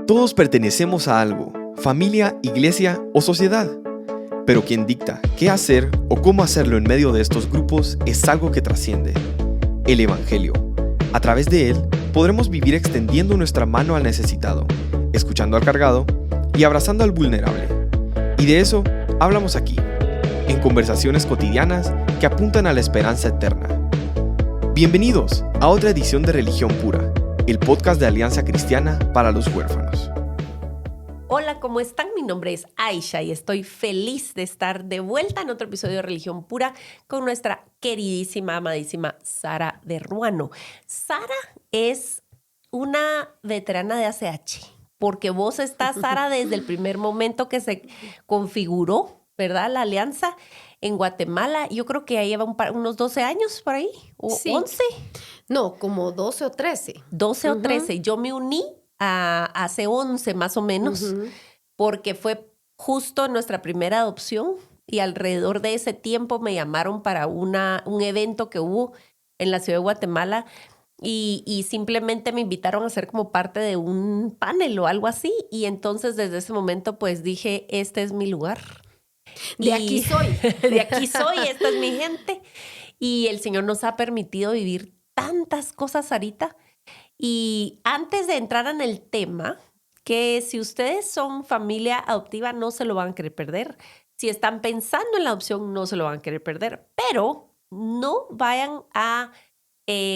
Todos pertenecemos a algo, familia, iglesia o sociedad. Pero quien dicta qué hacer o cómo hacerlo en medio de estos grupos es algo que trasciende: el Evangelio. A través de él podremos vivir extendiendo nuestra mano al necesitado, escuchando al cargado y abrazando al vulnerable. Y de eso hablamos aquí, en conversaciones cotidianas que apuntan a la esperanza eterna. Bienvenidos a otra edición de Religión Pura, el podcast de Alianza Cristiana para los Huérfanos. Hola, ¿cómo están? Mi nombre es Aisha y estoy feliz de estar de vuelta en otro episodio de Religión Pura con nuestra queridísima, amadísima Sara de Ruano. Sara es una veterana de ACH, porque vos estás, Sara, desde el primer momento que se configuró, ¿verdad?, la alianza en Guatemala. Yo creo que ya lleva unos 12 años por ahí, o Sí. 11. No, como 12 o 13. 12 o 13. Yo me uní hace 11 más o menos, porque fue justo nuestra primera adopción y alrededor de ese tiempo me llamaron para un evento que hubo en la ciudad de Guatemala y simplemente me invitaron a ser como parte de un panel o algo así, y entonces desde ese momento pues dije, este es mi lugar. Aquí soy. De aquí soy, esta es mi gente. Y el Señor nos ha permitido vivir tantas cosas, Sarita. Y antes de entrar en el tema, que si ustedes son familia adoptiva, no se lo van a querer perder. Si están pensando en la adopción, no se lo van a querer perder. Pero no vayan a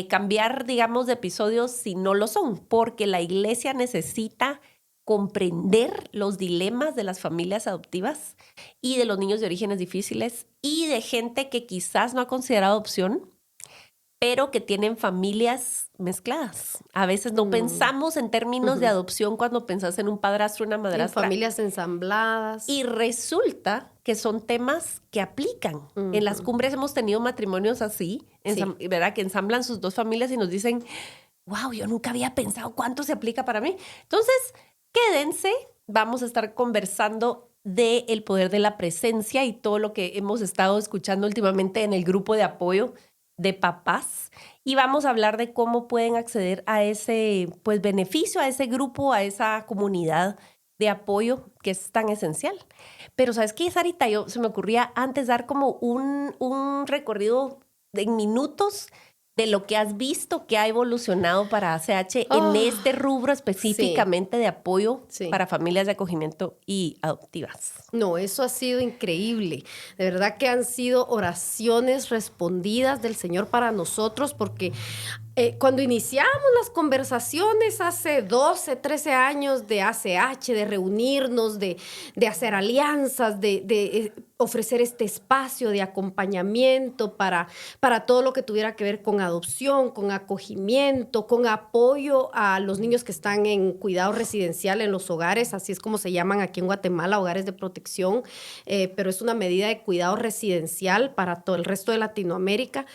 cambiar, digamos, de episodios si no lo son, porque la iglesia necesita comprender los dilemas de las familias adoptivas y de los niños de orígenes difíciles y de gente que quizás no ha considerado adopción, pero que tienen familias mezcladas. A veces no pensamos en términos de adopción cuando pensás en un padrastro o una madrastra. En familias ensambladas. Y resulta que son temas que aplican. En las cumbres hemos tenido matrimonios así, ¿verdad?, que ensamblan sus dos familias y nos dicen, wow, yo nunca había pensado cuánto se aplica para mí. Entonces, quédense, vamos a estar conversando del poder de la presencia y todo lo que hemos estado escuchando últimamente en el grupo de apoyo de papás, y vamos a hablar de cómo pueden acceder a ese beneficio, a ese grupo, a esa comunidad de apoyo que es tan esencial. Pero ¿sabes qué, Sarita? Se me ocurría antes dar como un recorrido en minutos de lo que has visto que ha evolucionado para ACH en este rubro específicamente de apoyo para familias de acogimiento y adoptivas. No, eso ha sido increíble. De verdad que han sido oraciones respondidas del Señor para nosotros, porque cuando iniciamos las conversaciones hace 12, 13 años de ACH, de reunirnos, de hacer alianzas, de ofrecer este espacio de acompañamiento para todo lo que tuviera que ver con adopción, con acogimiento, con apoyo a los niños que están en cuidado residencial en los hogares, así es como se llaman aquí en Guatemala, hogares de protección, pero es una medida de cuidado residencial para todo el resto de Latinoamérica.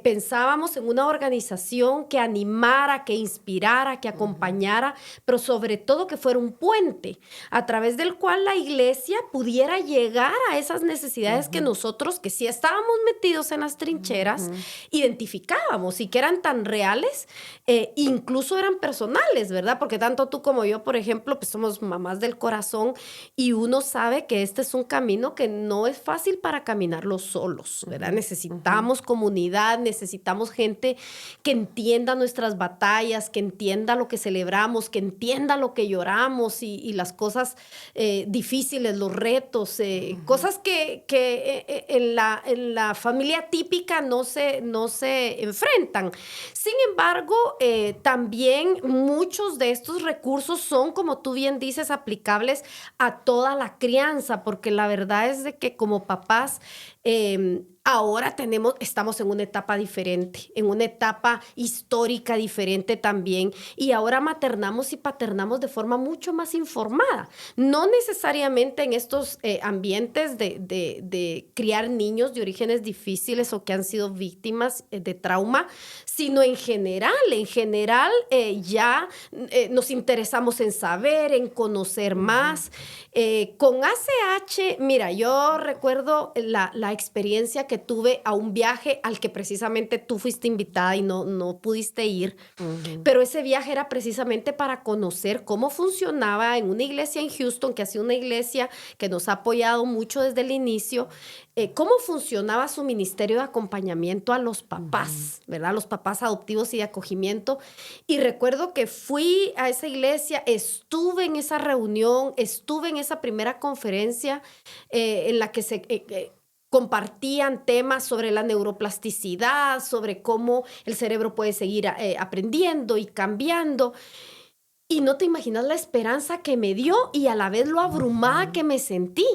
Pensábamos en una organización que animara, que inspirara, que acompañara, pero sobre todo que fuera un puente a través del cual la iglesia pudiera llegar a esas necesidades que nosotros, que sí estábamos metidos en las trincheras, identificábamos y que eran tan reales, incluso eran personales, ¿verdad? Porque tanto tú como yo, por ejemplo, pues somos mamás del corazón y uno sabe que este es un camino que no es fácil para caminarlo solos, ¿verdad? Necesitamos comunidad, necesitamos gente que entienda nuestras batallas, que entienda lo que celebramos, que entienda lo que lloramos y las cosas difíciles, los retos, cosas que en la familia típica no se enfrentan. Sin embargo, también muchos de estos recursos son, como tú bien dices, aplicables a toda la crianza, porque la verdad es de que como papás ahora estamos en una etapa diferente, en una etapa histórica diferente también, y ahora maternamos y paternamos de forma mucho más informada. No necesariamente en estos ambientes de criar niños de orígenes difíciles o que han sido víctimas de trauma, sino en general ya nos interesamos en saber, en conocer más. Con ACH, mira, yo recuerdo la experiencia que tuve a un viaje al que precisamente tú fuiste invitada y no pudiste ir. Pero ese viaje era precisamente para conocer cómo funcionaba en una iglesia en Houston, que ha sido una iglesia que nos ha apoyado mucho desde el inicio, cómo funcionaba su ministerio de acompañamiento a los papás, ¿verdad? Los papás adoptivos y de acogimiento. Y recuerdo que fui a esa iglesia, estuve en esa reunión, estuve en esa primera conferencia en la que se compartían temas sobre la neuroplasticidad, sobre cómo el cerebro puede seguir aprendiendo y cambiando. Y no te imaginas la esperanza que me dio y a la vez lo abrumada que me sentí.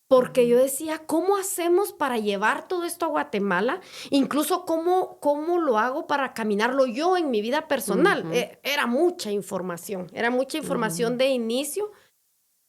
Porque yo decía, ¿cómo hacemos para llevar todo esto a Guatemala? Incluso, ¿cómo lo hago para caminarlo yo en mi vida personal? Era mucha información de inicio.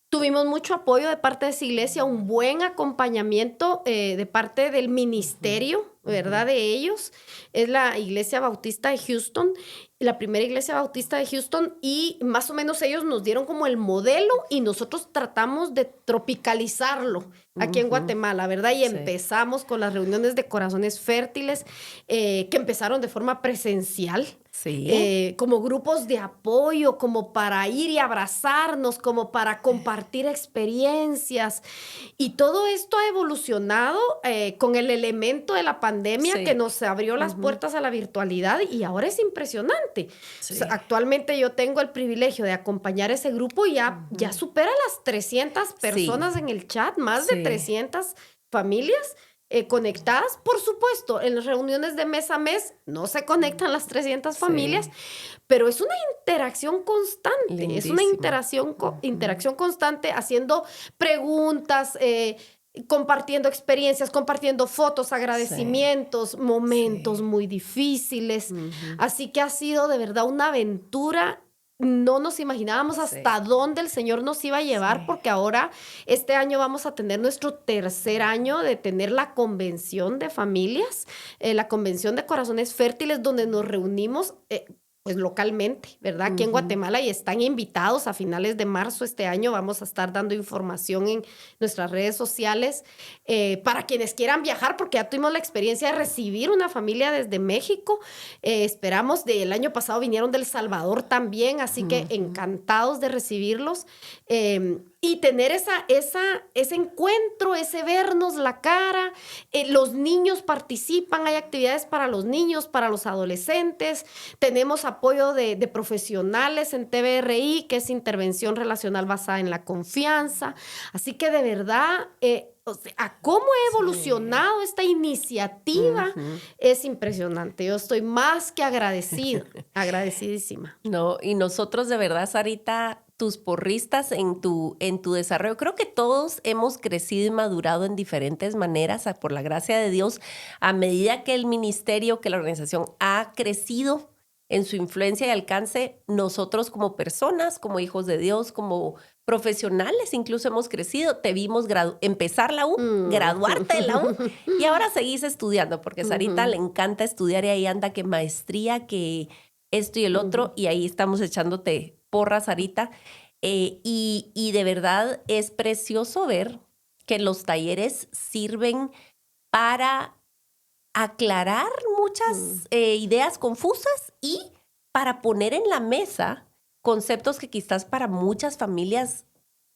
Tuvimos mucho apoyo de parte de esa iglesia, un buen acompañamiento de parte del ministerio, ¿verdad? De ellos. Es la Iglesia Bautista de Houston, la primera Iglesia Bautista de Houston, y más o menos ellos nos dieron como el modelo y nosotros tratamos de tropicalizarlo aquí en Guatemala, ¿verdad? Y empezamos con las reuniones de Corazones Fértiles, que empezaron de forma presencial. Sí. Como grupos de apoyo, como para ir y abrazarnos, como para compartir experiencias. Y todo esto ha evolucionado con el elemento de la pandemia que nos abrió las puertas a la virtualidad y ahora es impresionante. Sí. O sea, actualmente yo tengo el privilegio de acompañar ese grupo y ya supera las 300 personas en el chat, más de 300 familias conectadas. Por supuesto, en las reuniones de mes a mes no se conectan las 300 familias, pero es una interacción constante. Lindísimo. Es una interacción constante, haciendo preguntas, compartiendo experiencias, compartiendo fotos, agradecimientos, momentos muy difíciles. Así que ha sido de verdad una aventura. No nos imaginábamos hasta dónde el Señor nos iba a llevar, porque ahora este año vamos a tener nuestro tercer año de tener la convención de familias, la convención de Corazones Fértiles, donde nos reunimos pues localmente, ¿verdad? Aquí en Guatemala, y están invitados a finales de marzo este año. Vamos a estar dando información en nuestras redes sociales para quienes quieran viajar, porque ya tuvimos la experiencia de recibir una familia desde México. Esperamos, el año pasado vinieron de El Salvador también, así que encantados de recibirlos. Y tener ese encuentro, ese vernos la cara. Los niños participan, hay actividades para los niños, para los adolescentes. Tenemos apoyo de profesionales en TBRI, que es intervención relacional basada en la confianza. Así que de verdad, a cómo ha evolucionado esta iniciativa es impresionante. Yo estoy más que agradecidísima. No, y nosotros de verdad, Sarita, tus porristas en tu desarrollo. Creo que todos hemos crecido y madurado en diferentes maneras, por la gracia de Dios, a medida que el ministerio, que la organización ha crecido en su influencia y alcance. Nosotros como personas, como hijos de Dios, como profesionales, incluso hemos crecido. Te vimos empezar la U, graduarte de la U, y ahora seguís estudiando, porque a Sarita le encanta estudiar y ahí anda que maestría, que esto y el otro, y ahí estamos echándote porra, Sarita, y de verdad es precioso ver que los talleres sirven para aclarar muchas ideas confusas y para poner en la mesa conceptos que quizás para muchas familias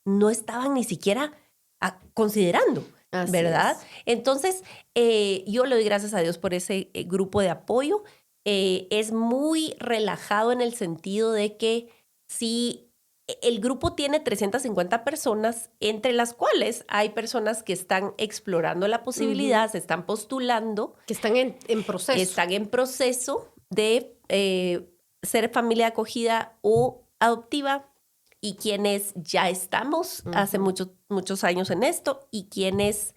no estaban ni siquiera considerando, ¿verdad? Entonces, yo le doy gracias a Dios por ese grupo de apoyo. Es muy relajado en el sentido de que si el grupo tiene 350 personas, entre las cuales hay personas que están explorando la posibilidad, se están postulando. Que están en proceso. Están en proceso de ser familia acogida o adoptiva, y quienes ya estamos hace muchos años en esto, y quienes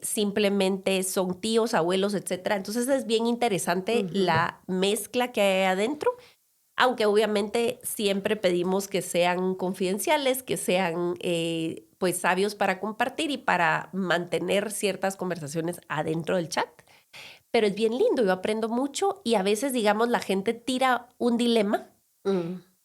simplemente son tíos, abuelos, etc. Entonces es bien interesante la mezcla que hay adentro. Aunque obviamente siempre pedimos que sean confidenciales, que sean pues sabios para compartir y para mantener ciertas conversaciones adentro del chat. Pero es bien lindo, yo aprendo mucho, y a veces, digamos, la gente tira un dilema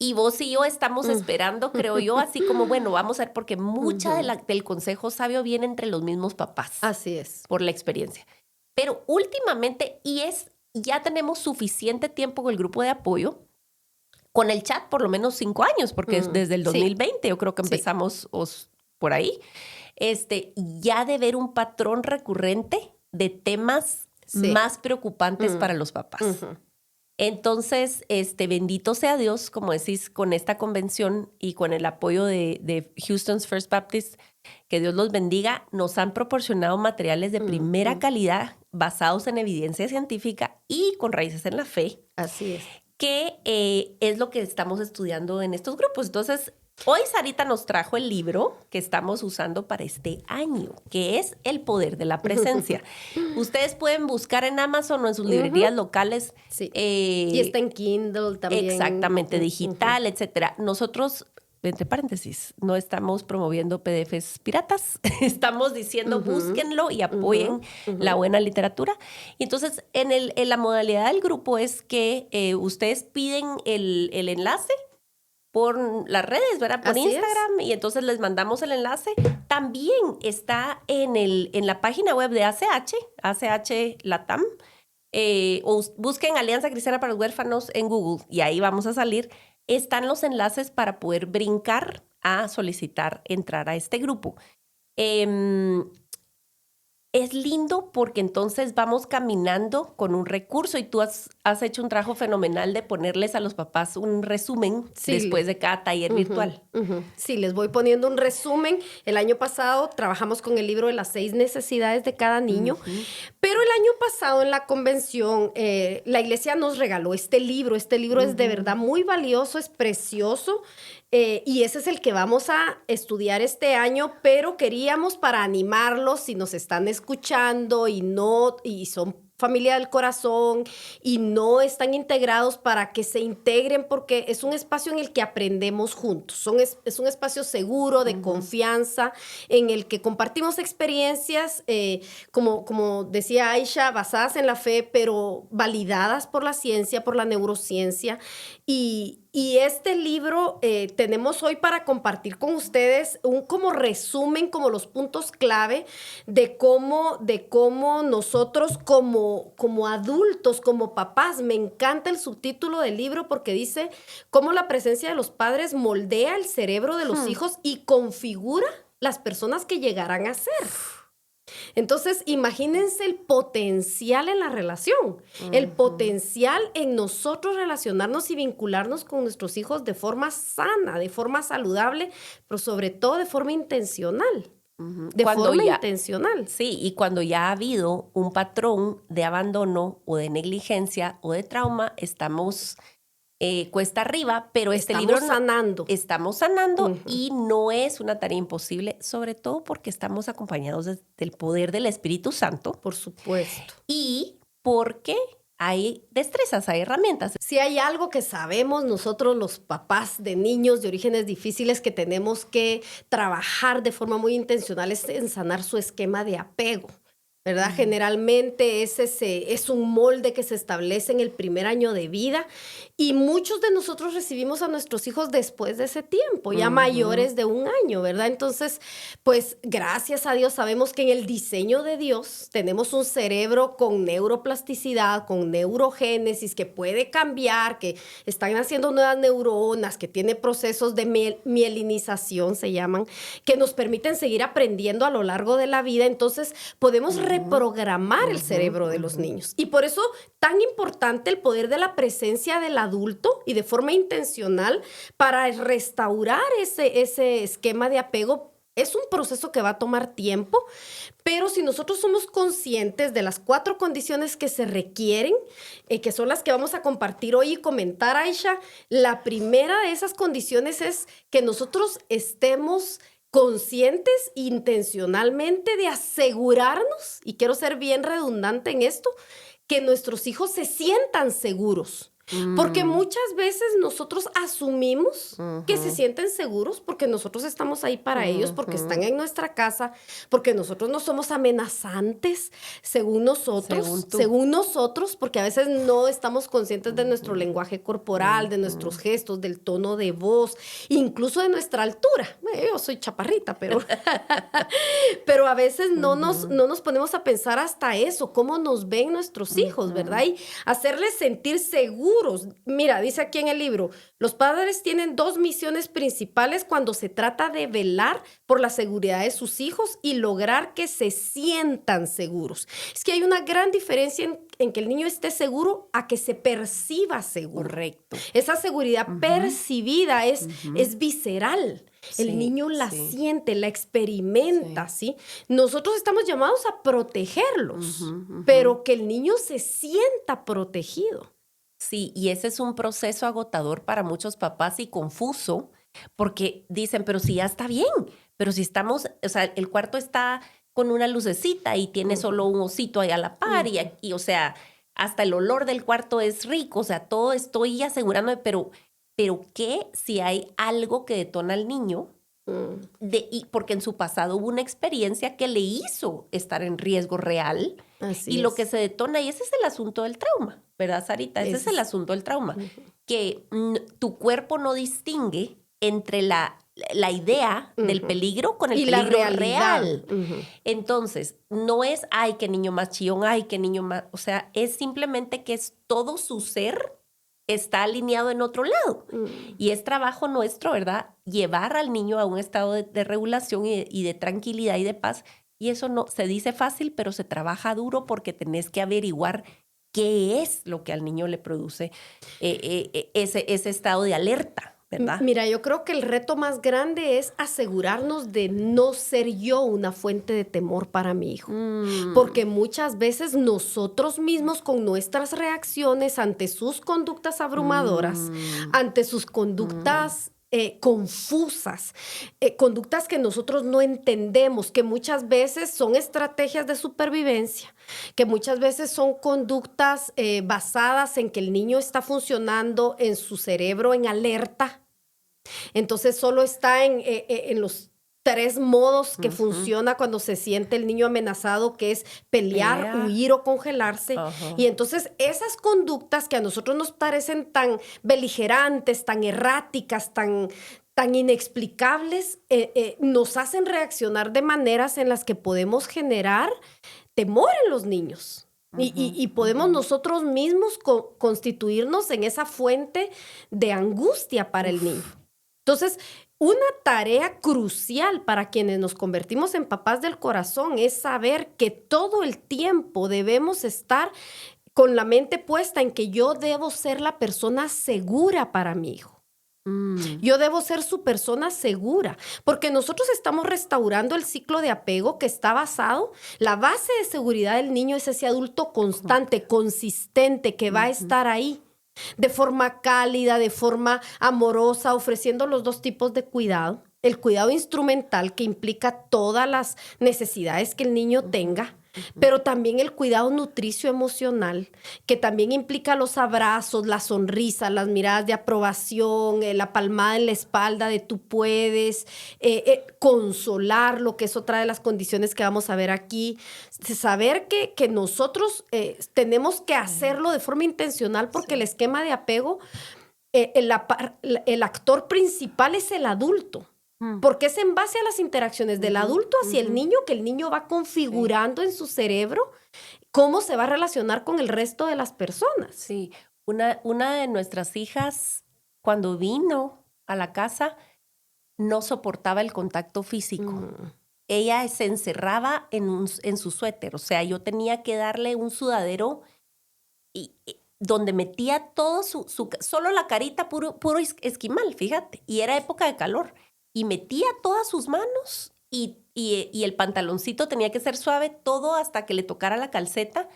Y vos y yo estamos esperando, creo yo, así como, bueno, vamos a ver, porque mucha del consejo sabio viene entre los mismos papás. Así es. Por la experiencia. Pero últimamente, ya tenemos suficiente tiempo con el grupo de apoyo, con el chat por lo menos 5 años, porque desde el 2020 yo creo que empezamos por ahí, ya de ver un patrón recurrente de temas más preocupantes para los papás. Entonces, bendito sea Dios, como decís, con esta convención y con el apoyo de Houston's First Baptist, que Dios los bendiga, nos han proporcionado materiales de primera calidad basados en evidencia científica y con raíces en la fe. Así es. Que es lo que estamos estudiando en estos grupos. Entonces, hoy Sarita nos trajo el libro que estamos usando para este año, que es El Poder de la Presencia. Ustedes pueden buscar en Amazon o en sus librerías locales. Sí. Y está en Kindle también. Exactamente, digital, etcétera. Nosotros, entre paréntesis, no estamos promoviendo PDFs piratas. Estamos diciendo búsquenlo y apoyen la buena literatura. Y entonces, en la modalidad del grupo es que ustedes piden el enlace por las redes, ¿verdad? Por Instagram. Y entonces les mandamos el enlace. También está en la página web de ACH Latam. O busquen Alianza Cristiana para los Huérfanos en Google y ahí vamos a salir. Están los enlaces para poder brincar a solicitar entrar a este grupo. Es lindo porque entonces vamos caminando con un recurso y tú has hecho un trabajo fenomenal de ponerles a los papás un resumen después de cada taller virtual. Sí, les voy poniendo un resumen. El año pasado trabajamos con el libro de las 6 necesidades de cada niño, pero el año pasado en la convención la iglesia nos regaló este libro. Este libro es de verdad muy valioso, es precioso. Y ese es el que vamos a estudiar este año, pero queríamos para animarlos si nos están escuchando y son familia del corazón y no están integrados para que se integren porque es un espacio en el que aprendemos juntos. Es un espacio seguro, de confianza, en el que compartimos experiencias, como decía Aisha, basadas en la fe, pero validadas por la ciencia, por la neurociencia. Y este libro tenemos hoy para compartir con ustedes un como resumen, como los puntos clave de cómo nosotros como adultos, como papás, me encanta el subtítulo del libro porque dice cómo la presencia de los padres moldea el cerebro de los hijos y configura las personas que llegarán a ser. Entonces, imagínense el potencial en la relación, el potencial en nosotros relacionarnos y vincularnos con nuestros hijos de forma sana, de forma saludable, pero sobre todo de forma intencional. Intencional. Sí, y cuando ya ha habido un patrón de abandono o de negligencia o de trauma, estamos cuesta arriba, pero estamos libro sanando. Estamos sanando y no es una tarea imposible, sobre todo porque estamos acompañados del poder del Espíritu Santo. Por supuesto. Y porque hay destrezas, hay herramientas. Si hay algo que sabemos nosotros los papás de niños de orígenes difíciles que tenemos que trabajar de forma muy intencional es en sanar su esquema de apego. ¿Verdad? Generalmente es un molde que se establece en el primer año de vida y muchos de nosotros recibimos a nuestros hijos después de ese tiempo, ya mayores de 1 año, ¿verdad? Entonces, pues gracias a Dios sabemos que en el diseño de Dios tenemos un cerebro con neuroplasticidad, con neurogénesis que puede cambiar, que están haciendo nuevas neuronas, que tiene procesos de mielinización, se llaman, que nos permiten seguir aprendiendo a lo largo de la vida. Entonces, podemos reprogramar el cerebro de los niños. Y por eso tan importante el poder de la presencia del adulto y de forma intencional para restaurar ese esquema de apego. Es un proceso que va a tomar tiempo, pero si nosotros somos conscientes de las 4 condiciones que se requieren, que son las que vamos a compartir hoy y comentar, Aisha, la primera de esas condiciones es que nosotros estemos conscientes intencionalmente de asegurarnos, y quiero ser bien redundante en esto, que nuestros hijos se sientan seguros. Porque muchas veces nosotros asumimos que se sienten seguros porque nosotros estamos ahí para ellos, porque están en nuestra casa, porque nosotros no somos amenazantes, según nosotros, porque a veces no estamos conscientes de nuestro lenguaje corporal, de nuestros gestos, del tono de voz, incluso de nuestra altura. Yo soy chaparrita, pero a veces no nos ponemos a pensar hasta eso, cómo nos ven nuestros hijos, ¿verdad? Y hacerles sentir seguros. Mira, dice aquí en el libro, los padres tienen 2 misiones principales cuando se trata de velar por la seguridad de sus hijos y lograr que se sientan seguros. Es que hay una gran diferencia en que el niño esté seguro a que se perciba seguro. Correcto. Esa seguridad percibida es visceral. El niño la siente, la experimenta, ¿sí? Nosotros estamos llamados a protegerlos, pero que el niño se sienta protegido. Sí, y ese es un proceso agotador para muchos papás y confuso, porque dicen, pero si ya está bien, pero si estamos, o sea, el cuarto está con una lucecita y tiene solo un osito ahí a la par y, o sea, hasta el olor del cuarto es rico, o sea, todo estoy asegurándome, pero ¿qué si hay algo que detona al niño? Porque en su pasado hubo una experiencia que le hizo estar en riesgo real. Así y es. Lo que se detona, y ese es el asunto del trauma, ¿verdad, Sarita? Ese es el asunto del trauma, que tu cuerpo no distingue entre la idea del peligro con el y peligro la real. Entonces, no es, ay, qué niño más chillón, ay, qué niño más, o sea, es simplemente que es todo su ser está alineado en otro lado. Y es trabajo nuestro, ¿verdad? Llevar al niño a un estado de regulación y de tranquilidad y de paz. Y eso no se dice fácil, pero se trabaja duro porque tenés que averiguar qué es lo que al niño le produce ese estado de alerta, ¿verdad? Mira, yo creo que el reto más grande es asegurarnos de no ser yo una fuente de temor para mi hijo. Porque muchas veces nosotros mismos con nuestras reacciones ante sus conductas abrumadoras, ante sus conductas confusas, conductas que nosotros no entendemos, que muchas veces son estrategias de supervivencia, que muchas veces son conductas basadas en que el niño está funcionando en su cerebro en alerta. Entonces solo está en los 3 modos que funciona cuando se siente el niño amenazado, que es pelear, huir o congelarse. Y entonces esas conductas que a nosotros nos parecen tan beligerantes, tan erráticas, tan inexplicables, nos hacen reaccionar de maneras en las que podemos generar temor en los niños. Y podemos nosotros mismos constituirnos en esa fuente de angustia para el niño. Entonces, una tarea crucial para quienes nos convertimos en papás del corazón es saber que todo el tiempo debemos estar con la mente puesta en que yo debo ser la persona segura para mi hijo. Yo debo ser su persona segura, porque nosotros estamos restaurando el ciclo de apego que está basado, la base de seguridad del niño es ese adulto constante, consistente, que va a estar ahí. De forma cálida, de forma amorosa, ofreciendo los 2 tipos de cuidado. El cuidado instrumental, que implica todas las necesidades que el niño tenga, pero también el cuidado nutricio emocional, que también implica los abrazos, la sonrisa, las miradas de aprobación, la palmada en la espalda de tú puedes, consolarlo, que es otra de las condiciones que vamos a ver aquí. Saber que nosotros tenemos que hacerlo de forma intencional porque el esquema de apego, el actor principal es el adulto. Porque es en base a las interacciones del adulto hacia el niño que el niño va configurando en su cerebro cómo se va a relacionar con el resto de las personas. Sí, una de nuestras hijas, cuando vino a la casa, no soportaba el contacto físico. Ella se encerraba en su suéter, o sea, yo tenía que darle un sudadero donde metía todo solo la carita, puro esquimal, fíjate, y era época de calor. Y metía todas sus manos y el pantaloncito tenía que ser suave, todo hasta que le tocara la calceta,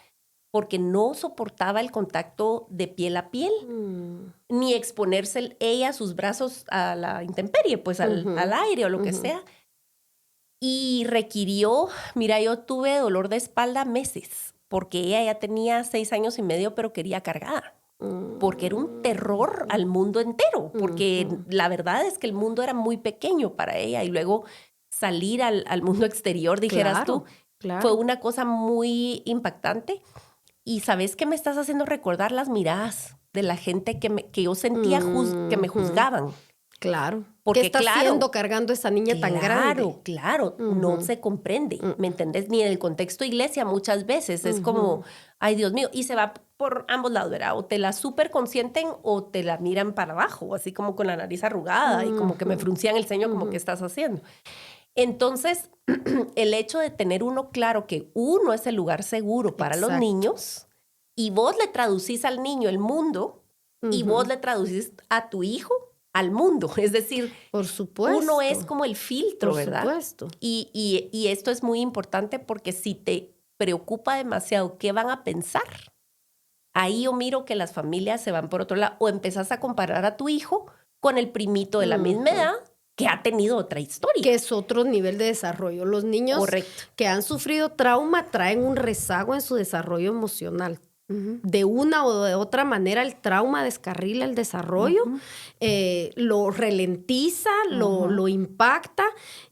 porque no soportaba el contacto de piel a piel, ni exponerse ella sus brazos a la intemperie, pues al aire o lo que sea. Y requirió, mira, yo tuve dolor de espalda meses, porque ella ya tenía 6 años y medio, pero quería cargada. porque era un terror al mundo entero, porque la verdad es que el mundo era muy pequeño para ella y luego salir al mundo exterior, dijeras tú, fue una cosa muy impactante. Y ¿sabes qué me estás haciendo recordar? Las miradas de la gente que yo sentía que me juzgaban. Claro. Porque, ¿qué está haciendo cargando esa niña tan grande? Claro, no se comprende, ¿me entendés? Ni en el contexto iglesia muchas veces es como, ay, Dios mío, y se va por ambos lados, ¿verdad? O te la súper consienten o te la miran para abajo, así como con la nariz arrugada y como que me fruncían el ceño como, ¿qué estás haciendo? Entonces, el hecho de tener uno claro que uno es el lugar seguro para los niños y vos le traducís al niño el mundo y vos le traducís a tu hijo al mundo. Es decir, por supuesto, uno es como el filtro, por ¿verdad? Supuesto. Y esto es muy importante porque si te preocupa demasiado qué van a pensar, ahí yo miro que las familias se van por otro lado o empezás a comparar a tu hijo con el primito de la misma edad que ha tenido otra historia. Que es otro nivel de desarrollo. Los niños que han sufrido trauma traen un rezago en su desarrollo emocional. De una o de otra manera el trauma descarrila el desarrollo, lo ralentiza, lo impacta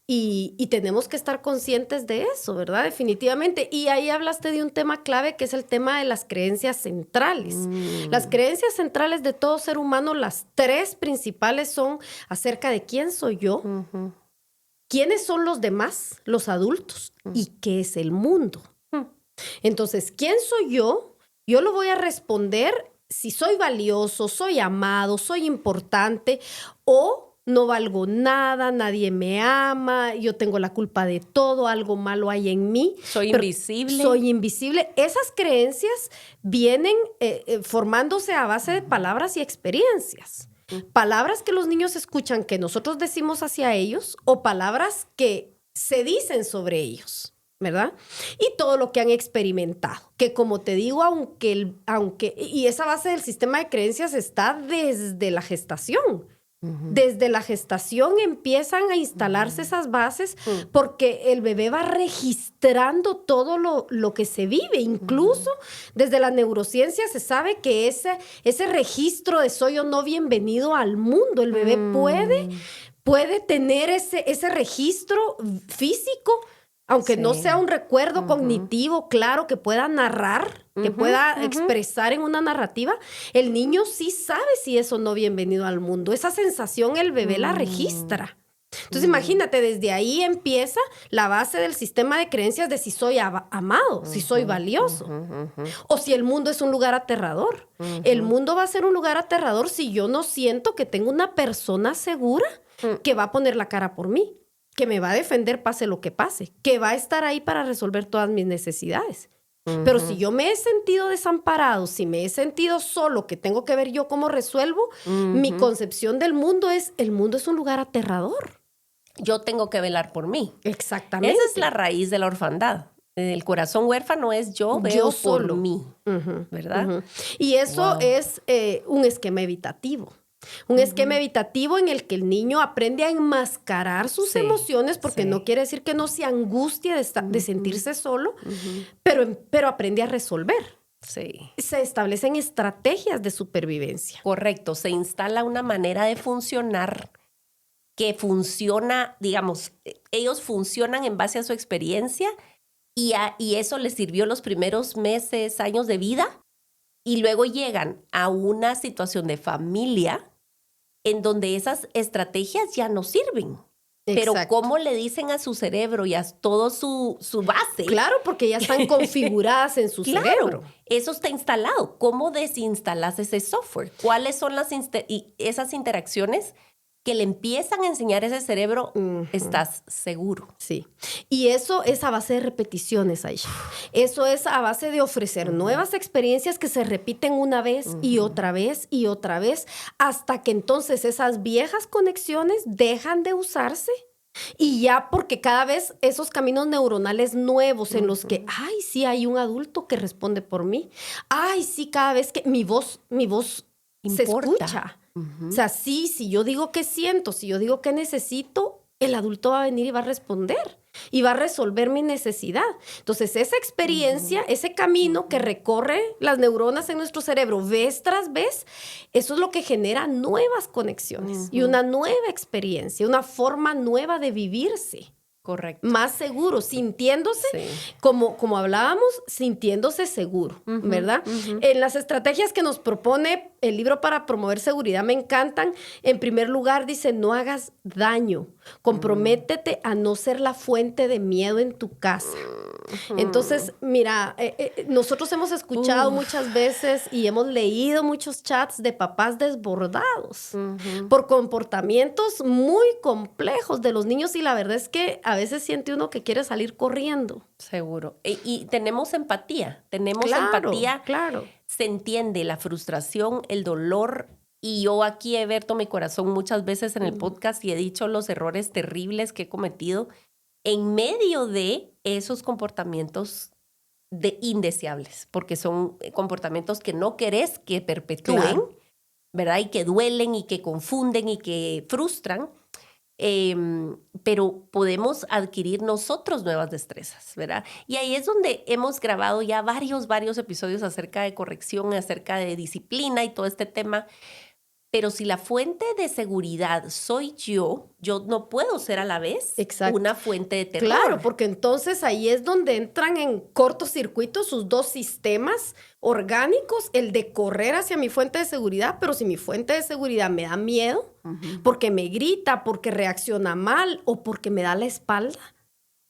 y tenemos que estar conscientes de eso, ¿verdad? Definitivamente. Y ahí hablaste de un tema clave que es el tema de las creencias centrales. Las creencias centrales de todo ser humano, las tres principales son acerca de quién soy yo, quiénes son los demás, los adultos, y qué es el mundo. Entonces, ¿quién soy yo? Yo lo voy a responder si soy valioso, soy amado, soy importante o no valgo nada, nadie me ama, yo tengo la culpa de todo, algo malo hay en mí. Soy invisible. Soy invisible. Esas creencias vienen formándose a base de palabras y experiencias. Palabras que los niños escuchan que nosotros decimos hacia ellos o palabras que se dicen sobre ellos, ¿verdad? Y todo lo que han experimentado, que como te digo, y esa base del sistema de creencias está desde la gestación. Desde la gestación empiezan a instalarse esas bases porque el bebé va registrando todo lo que se vive. Incluso desde la neurociencia se sabe que ese registro de soy o no bienvenido al mundo, el bebé puede tener ese registro físico, aunque no sea un recuerdo cognitivo claro que pueda narrar, que pueda expresar en una narrativa, el niño sí sabe si es o no bienvenido al mundo. Esa sensación el bebé la registra. Entonces imagínate, desde ahí empieza la base del sistema de creencias de si soy amado, si soy valioso, o si el mundo es un lugar aterrador. El mundo va a ser un lugar aterrador si yo no siento que tengo una persona segura que va a poner la cara por mí, que me va a defender pase lo que pase, que va a estar ahí para resolver todas mis necesidades. Pero si yo me he sentido desamparado, si me he sentido solo, que tengo que ver yo cómo resuelvo, mi concepción del mundo es, el mundo es un lugar aterrador. Yo tengo que velar por mí. Exactamente. Esa es la raíz de la orfandad. El corazón huérfano es yo veo solo por mí, ¿verdad? Y eso es un esquema evitativo. Un esquema evitativo en el que el niño aprende a enmascarar sus emociones, porque no quiere decir que no se angustie de sentirse solo, pero aprende a resolver. Se establecen estrategias de supervivencia. Correcto. Se instala una manera de funcionar que funciona, digamos, ellos funcionan en base a su experiencia y eso les sirvió los primeros meses, años de vida, y luego llegan a una situación de familia en donde esas estrategias ya no sirven. Pero ¿cómo le dicen a su cerebro y a todo su base? Claro, porque ya están configuradas en su cerebro. Eso está instalado. ¿Cómo desinstalas ese software? ¿Cuáles son esas interacciones que le empiezan a enseñar a ese cerebro? Estás seguro. Sí. Y eso es a base de repeticiones, Aisha. Eso es a base de ofrecer nuevas experiencias que se repiten una vez y otra vez y otra vez, hasta que entonces esas viejas conexiones dejan de usarse. Y ya porque cada vez esos caminos neuronales nuevos en los que, ay, sí, hay un adulto que responde por mí. Ay, sí, cada vez que mi voz se escucha. O sea, sí, si yo digo que siento, si yo digo que necesito, el adulto va a venir y va a responder. y va a resolver mi necesidad. Entonces, esa experiencia, ese camino que recorre las neuronas en nuestro cerebro vez tras vez, eso es lo que genera nuevas conexiones y una nueva experiencia, una forma nueva de vivirse. Correcto. Más seguro, sintiéndose, como hablábamos, sintiéndose seguro, ¿verdad? En las estrategias que nos propone el libro para promover seguridad me encantan. En primer lugar, dice, no hagas daño. Comprométete a no ser la fuente de miedo en tu casa. Entonces, mira, nosotros hemos escuchado muchas veces y hemos leído muchos chats de papás desbordados por comportamientos muy complejos de los niños y la verdad es que a veces siente uno que quiere salir corriendo. Seguro. Y tenemos empatía. Claro. Se entiende la frustración, el dolor. Y yo aquí he abierto mi corazón muchas veces en el podcast y he dicho los errores terribles que he cometido en medio de esos comportamientos indeseables, porque son comportamientos que no querés que perpetúen, ¿verdad? Y que duelen y que confunden y que frustran. Pero podemos adquirir nosotros nuevas destrezas, ¿verdad? Y ahí es donde hemos grabado ya varios episodios acerca de corrección, acerca de disciplina y todo este tema. Pero si la fuente de seguridad soy yo no puedo ser a la vez una fuente de terror. Claro, porque entonces ahí es donde entran en cortocircuito sus dos sistemas orgánicos, el de correr hacia mi fuente de seguridad, pero si mi fuente de seguridad me da miedo, porque me grita, porque reacciona mal o porque me da la espalda,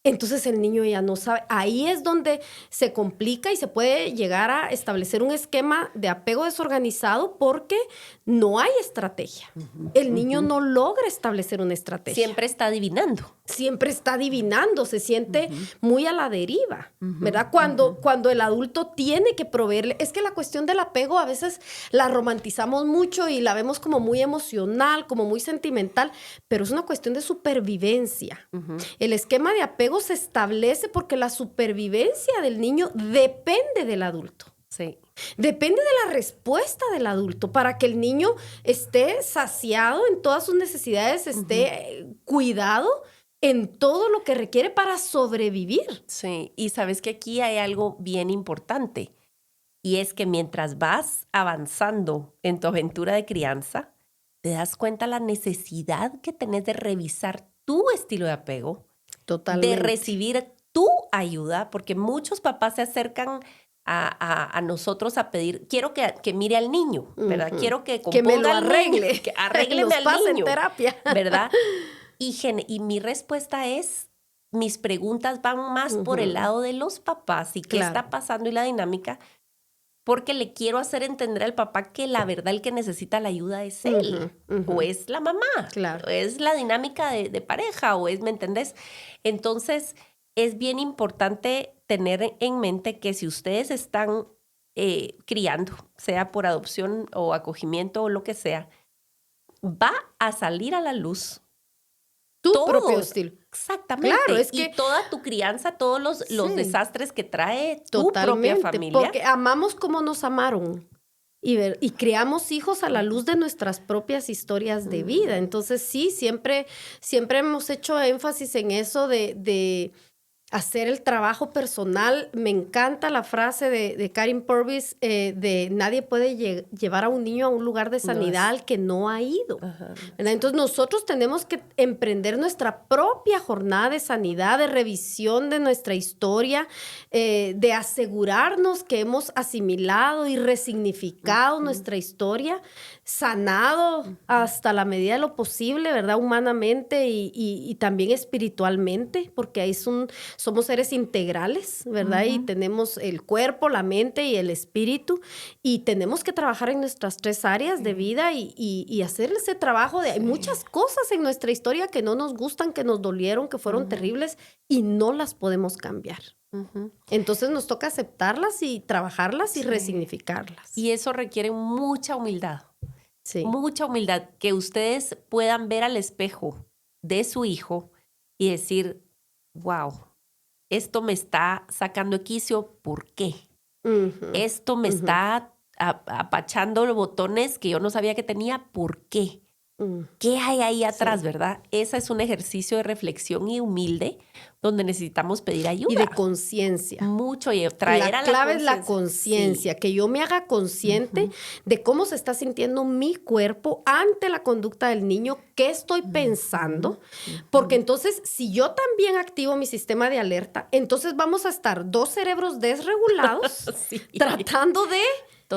entonces el niño ya no sabe. Ahí es donde se complica y se puede llegar a establecer un esquema de apego desorganizado porque no hay estrategia. El niño no logra establecer una estrategia. Siempre está adivinando. Se siente muy a la deriva, ¿verdad? Cuando el adulto tiene que proveerle. Es que la cuestión del apego a veces la romantizamos mucho y la vemos como muy emocional, como muy sentimental, pero es una cuestión de supervivencia. El esquema de apego se establece porque la supervivencia del niño depende del adulto. Sí. Depende de la respuesta del adulto para que el niño esté saciado en todas sus necesidades, esté cuidado en todo lo que requiere para sobrevivir. Sí, y sabes que aquí hay algo bien importante y es que mientras vas avanzando en tu aventura de crianza, te das cuenta la necesidad que tenés de revisar tu estilo de apego, totalmente, de recibir tu ayuda, porque muchos papás se acercan a nosotros a pedir, quiero que mire al niño, ¿verdad? Quiero que componga me lo al arregle, niño, que arrégleme al pase niño, en terapia, ¿verdad? Y mi respuesta es, mis preguntas van más por el lado de los papás y qué está pasando y la dinámica, porque le quiero hacer entender al papá que la verdad el que necesita la ayuda es él, o es la mamá, o es la dinámica de pareja, o es, ¿me entendés? Entonces, es bien importante tener en mente que si ustedes están criando, sea por adopción o acogimiento o lo que sea, va a salir a la luz tu propio estilo. Exactamente. Claro, es que y toda tu crianza, todos los desastres que trae tu propia familia. Porque amamos como nos amaron y creamos hijos a la luz de nuestras propias historias de vida. Entonces, sí, siempre hemos hecho énfasis en eso de hacer el trabajo personal. Me encanta la frase de Karin Purvis de nadie puede llevar a un niño a un lugar de sanidad al que no ha ido. Entonces nosotros tenemos que emprender nuestra propia jornada de sanidad, de revisión de nuestra historia, de asegurarnos que hemos asimilado y resignificado nuestra historia, sanado hasta la medida de lo posible, ¿verdad? Humanamente y también espiritualmente, porque ahí somos seres integrales, ¿verdad? Y tenemos el cuerpo, la mente y el espíritu, y tenemos que trabajar en nuestras 3 áreas de vida y hacer ese trabajo hay muchas cosas en nuestra historia que no nos gustan, que nos dolieron, que fueron terribles y no las podemos cambiar. Entonces nos toca aceptarlas y trabajarlas y resignificarlas. Y eso requiere mucha humildad. Sí. Mucha humildad, que ustedes puedan ver al espejo de su hijo y decir, wow, esto me está sacando de quicio, ¿por qué? Esto me está apachando los botones que yo no sabía que tenía, ¿por qué? ¿Qué hay ahí atrás, Sí. verdad? Ese es un ejercicio de reflexión y humilde donde necesitamos pedir ayuda. Y de conciencia. Mucho y traer La a clave es la conciencia. conciencia, que yo me haga consciente de cómo se está sintiendo mi cuerpo ante la conducta del niño, qué estoy pensando, porque entonces si yo también activo mi sistema de alerta, entonces vamos a estar dos cerebros desregulados Sí. tratando de,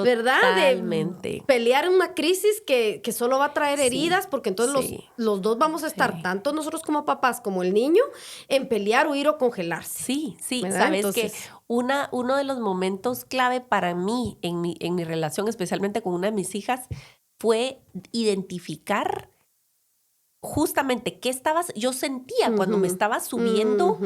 ¿verdad? Totalmente. De pelear una crisis que solo va a traer Sí, heridas, porque entonces sí. los dos vamos a estar, Sí. tanto nosotros como papás como el niño, en pelear, huir o congelarse. Sí, sí, ¿Verdad? sabes Entonces, que uno de los momentos clave para mí en mi relación, especialmente con una de mis hijas, fue identificar justamente qué yo sentía cuando me estaba subiendo,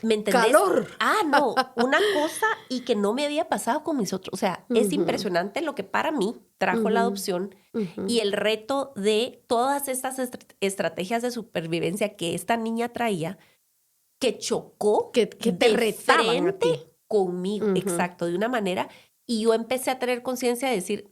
¿me entendés? Calor. No, una cosa y que no me había pasado con mis otros. O sea, es impresionante lo que para mí trajo la adopción y el reto de todas estas estrategias de supervivencia que esta niña traía, que chocó Que te de retaban a frente ti. conmigo, exacto, de una manera. Y yo empecé a tener conciencia de decir,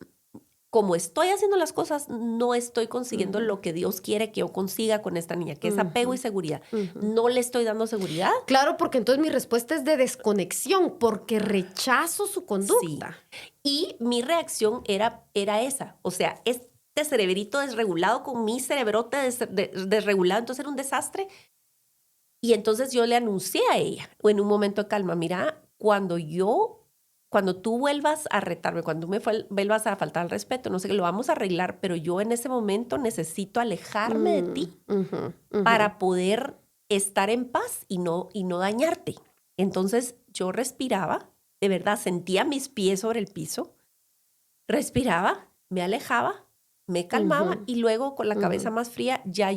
como estoy haciendo las cosas, no estoy consiguiendo lo que Dios quiere que yo consiga con esta niña, que es apego y seguridad. No le estoy dando seguridad. Claro, porque entonces mi respuesta es de desconexión, porque rechazo su conducta. Y mi reacción era esa. O sea, este cerebrito desregulado con mi cerebrote desregulado, entonces era un desastre. Y entonces yo le anuncié a ella, o en un momento de calma, mira, cuando tú vuelvas a retarme, cuando tú vuelvas a faltar al respeto, no sé qué, lo vamos a arreglar, pero yo en ese momento necesito alejarme de ti para poder estar en paz y no dañarte. Entonces yo respiraba, de verdad, sentía mis pies sobre el piso, respiraba, me alejaba, me calmaba y luego con la cabeza más fría ya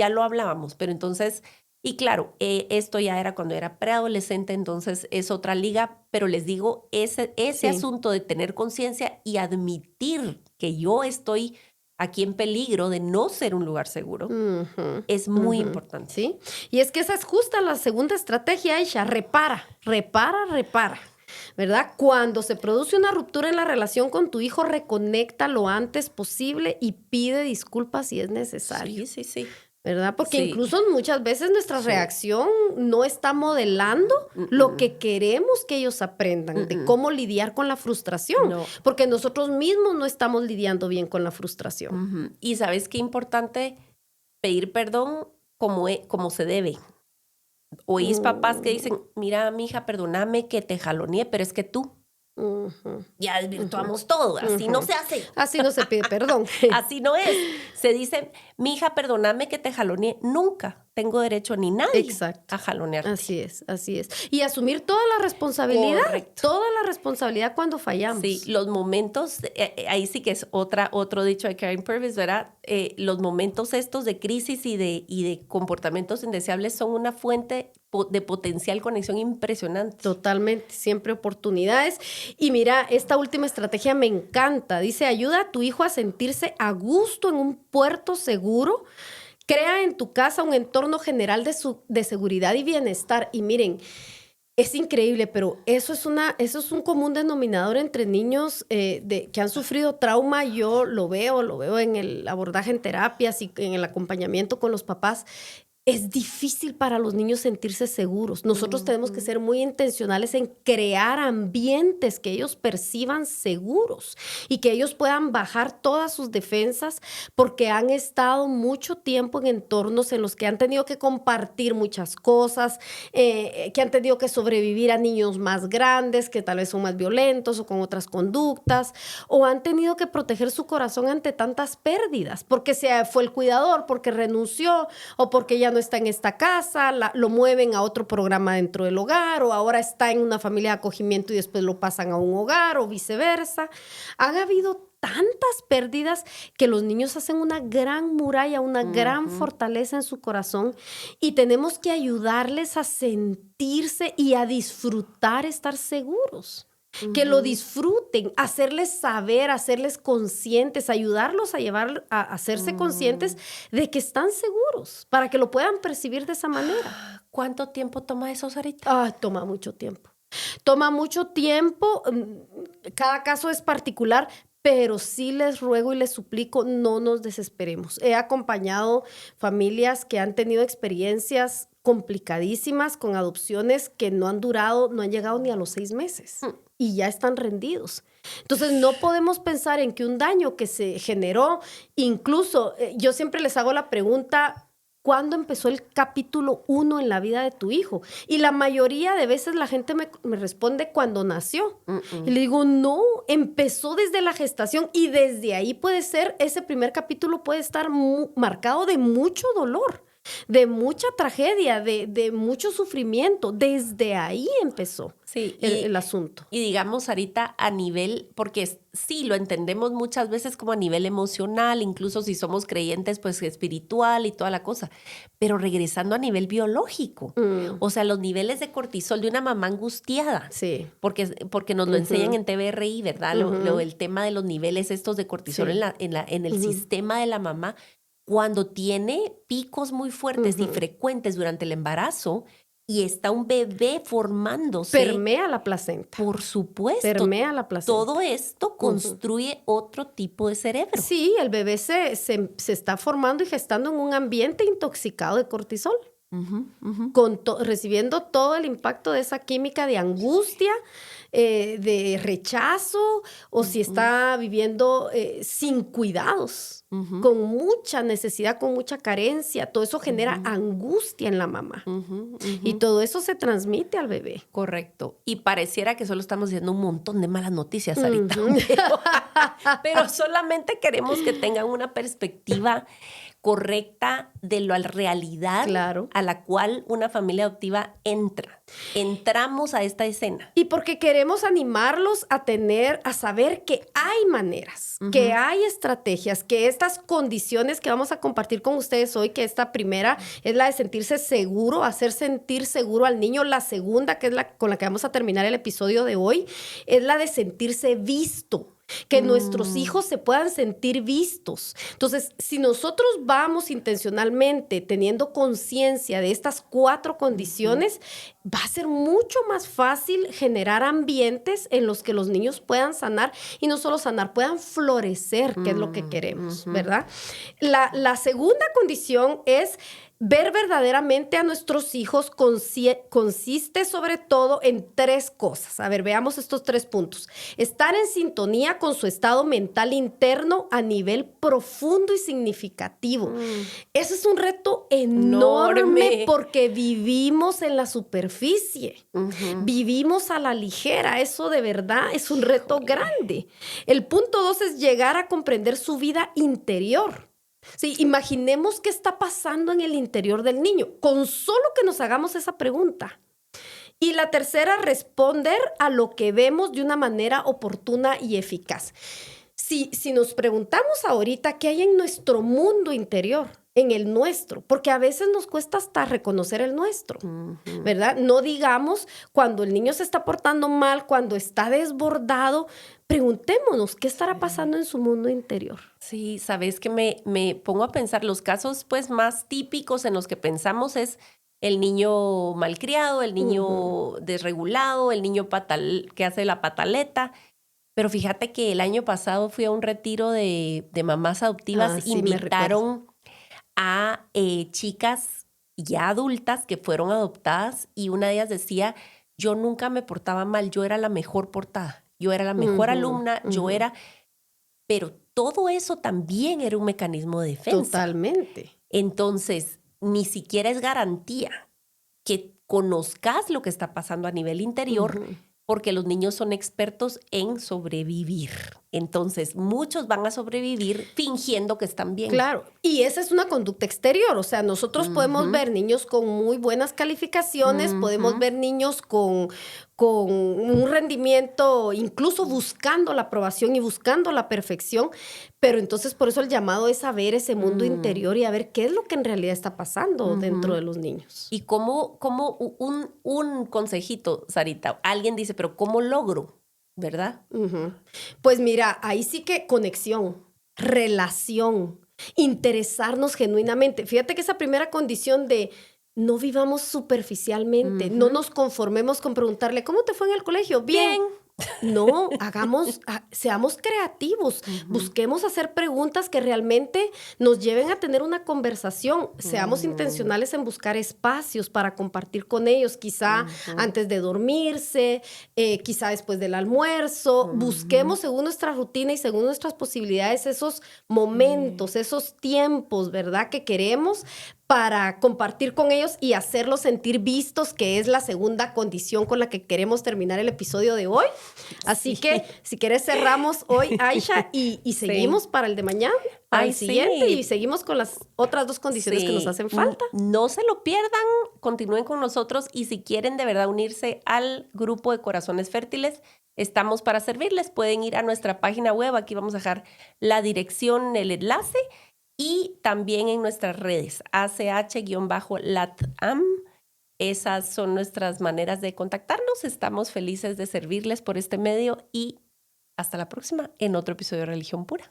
lo hablábamos, pero entonces... Y claro, esto ya era cuando era preadolescente, entonces es otra liga, pero les digo, ese asunto de tener conciencia y admitir que yo estoy aquí en peligro de no ser un lugar seguro es muy importante. ¿Sí? Y es que esa es justa la segunda estrategia, Aisha, repara. ¿Verdad? Cuando se produce una ruptura en la relación con tu hijo, reconecta lo antes posible y pide disculpas si es necesario. Sí. ¿Verdad? Porque Sí. incluso muchas veces nuestra reacción no está modelando lo que queremos que ellos aprendan, de cómo lidiar con la frustración. No. Porque nosotros mismos no estamos lidiando bien con la frustración. Y ¿sabes qué importante? Pedir perdón como se debe. Oís papás que dicen, mira, mija, perdóname que te jaloneé, pero es que tú ya desvirtuamos todo. Así no se hace. Así no se pide perdón. Así no es. Se dice, mija, perdóname que te jaloneé. Nunca tengo derecho ni nadie Exacto. a jalonearte. Así es. Y asumir toda la responsabilidad. Correcto. Toda la responsabilidad cuando fallamos. Sí, los momentos, ahí sí que es otro dicho de Karen Purvis, ¿verdad? Los momentos estos de crisis y de comportamientos indeseables son una fuente de potencial conexión impresionante. Totalmente, siempre oportunidades. Y mira, esta última estrategia me encanta. Dice, ayuda a tu hijo a sentirse a gusto en un puerto seguro. Crea en tu casa un entorno general de seguridad y bienestar. Y miren, es increíble, pero eso es un común denominador entre niños que han sufrido trauma. Yo lo veo en el abordaje en terapias y en el acompañamiento con los papás. Es difícil para los niños sentirse seguros. Nosotros tenemos que ser muy intencionales en crear ambientes que ellos perciban seguros y que ellos puedan bajar todas sus defensas porque han estado mucho tiempo en entornos en los que han tenido que compartir muchas cosas, que han tenido que sobrevivir a niños más grandes que tal vez son más violentos o con otras conductas, o han tenido que proteger su corazón ante tantas pérdidas porque se fue el cuidador, porque renunció o porque ya no está en esta casa, lo mueven a otro programa dentro del hogar, o ahora está en una familia de acogimiento y después lo pasan a un hogar, o viceversa. Han habido tantas pérdidas que los niños hacen una gran muralla, una gran fortaleza en su corazón, y tenemos que ayudarles a sentirse y a disfrutar estar seguros. Que lo disfruten, hacerles saber, hacerles conscientes, ayudarlos a llevar a hacerse conscientes de que están seguros, para que lo puedan percibir de esa manera. ¿Cuánto tiempo toma eso, Sarita? Toma mucho tiempo. Toma mucho tiempo, cada caso es particular, pero sí les ruego y les suplico, no nos desesperemos. He acompañado familias que han tenido experiencias complicadísimas con adopciones que no han durado, no han llegado ni a los 6 meses y ya están rendidos. Entonces, no podemos pensar en que un daño que se generó, incluso yo siempre les hago la pregunta, ¿cuándo empezó el capítulo 1 en la vida de tu hijo? Y la mayoría de veces la gente me responde cuando nació. Y le digo, no, empezó desde la gestación y desde ahí puede ser, ese primer capítulo puede estar marcado de mucho dolor, de mucha tragedia, de mucho sufrimiento. Desde ahí empezó el asunto. Y digamos, Sarita, a nivel, porque sí, lo entendemos muchas veces como a nivel emocional, incluso si somos creyentes, pues espiritual y toda la cosa, pero regresando a nivel biológico, o sea, los niveles de cortisol de una mamá angustiada, porque nos lo enseñan en TVRI, ¿verdad? El tema de los niveles estos de cortisol en el sistema de la mamá, cuando tiene picos muy fuertes y frecuentes durante el embarazo y está un bebé formándose. Permea la placenta. Por supuesto. Permea la placenta. Todo esto construye otro tipo de cerebro. Sí, el bebé se está formando y gestando en un ambiente intoxicado de cortisol. Recibiendo todo el impacto de esa química de angustia, de rechazo, o si está viviendo sin cuidados, con mucha necesidad, con mucha carencia. Todo eso genera angustia en la mamá. Y todo eso se transmite al bebé. Correcto. Y pareciera que solo estamos diciendo un montón de malas noticias, Sarita. Pero solamente queremos que tengan una perspectiva correcta de la realidad a la cual una familia adoptiva entra. Entramos a esta escena. Y porque queremos animarlos a saber que hay maneras, que hay estrategias, que estas condiciones que vamos a compartir con ustedes hoy, que esta primera es la de sentirse seguro, hacer sentir seguro al niño. La segunda, que es la con la que vamos a terminar el episodio de hoy, es la de sentirse visto. Que nuestros hijos se puedan sentir vistos. Entonces, si nosotros vamos intencionalmente teniendo conciencia de estas 4 condiciones, va a ser mucho más fácil generar ambientes en los que los niños puedan sanar y no solo sanar, puedan florecer, que es lo que queremos, ¿verdad? La segunda condición es ver verdaderamente a nuestros hijos consiste sobre todo en 3 cosas. A ver, veamos estos 3 puntos. Estar en sintonía con su estado mental interno a nivel profundo y significativo. Ese es un reto enorme porque vivimos en la superficie. Vivimos a la ligera. Eso de verdad es un reto grande. El punto 2 es llegar a comprender su vida interior. Sí, imaginemos qué está pasando en el interior del niño, con solo que nos hagamos esa pregunta. Y la tercera, responder a lo que vemos de una manera oportuna y eficaz. Si nos preguntamos ahorita qué hay en nuestro mundo interior, en el nuestro, porque a veces nos cuesta hasta reconocer el nuestro, ¿verdad? No digamos cuando el niño se está portando mal, cuando está desbordado, preguntémonos qué estará pasando en su mundo interior. Sí, sabes que me pongo a pensar los casos pues más típicos en los que pensamos es el niño malcriado, el niño desregulado, el niño que hace la pataleta. Pero fíjate que el año pasado fui a un retiro de mamás adoptivas, invitaron a chicas ya adultas que fueron adoptadas y una de ellas decía, yo nunca me portaba mal, yo era la mejor portada, yo era la mejor alumna, yo era... Pero todo eso también era un mecanismo de defensa. Totalmente. Entonces, ni siquiera es garantía que conozcas lo que está pasando a nivel interior, porque los niños son expertos en sobrevivir. Entonces, muchos van a sobrevivir fingiendo que están bien. Claro, y esa es una conducta exterior. O sea, nosotros podemos ver niños con muy buenas calificaciones, podemos ver niños con un rendimiento, incluso buscando la aprobación y buscando la perfección, pero entonces por eso el llamado es a ver ese mundo interior y a ver qué es lo que en realidad está pasando dentro de los niños. Y como un consejito, Sarita, alguien dice, pero ¿cómo logro? ¿Verdad? Pues mira, ahí sí que conexión, relación, interesarnos genuinamente. Fíjate que esa primera condición de no vivamos superficialmente, no nos conformemos con preguntarle, ¿cómo te fue en el colegio? Bien. No, seamos creativos, busquemos hacer preguntas que realmente nos lleven a tener una conversación, seamos intencionales en buscar espacios para compartir con ellos, quizá antes de dormirse, quizá después del almuerzo, busquemos según nuestra rutina y según nuestras posibilidades esos momentos, esos tiempos, ¿verdad?, que queremos para compartir con ellos y hacerlos sentir vistos, que es la segunda condición con la que queremos terminar el episodio de hoy. Así que, si quieres, cerramos hoy, Aisha, y seguimos para el de mañana, para el siguiente, y seguimos con las otras 2 condiciones que nos hacen falta. No se lo pierdan, continúen con nosotros, y si quieren de verdad unirse al grupo de Corazones Fértiles, estamos para servirles. Pueden ir a nuestra página web, aquí vamos a dejar la dirección, el enlace, y también en nuestras redes, ACH-LATAM. Esas son nuestras maneras de contactarnos. Estamos felices de servirles por este medio y hasta la próxima en otro episodio de Religión Pura.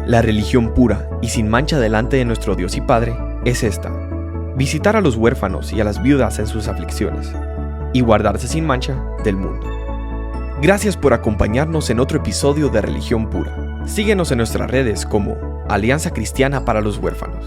La religión pura y sin mancha delante de nuestro Dios y Padre es esta: visitar a los huérfanos y a las viudas en sus aflicciones y guardarse sin mancha del mundo. Gracias por acompañarnos en otro episodio de Religión Pura. Síguenos en nuestras redes como Alianza Cristiana para los Huérfanos.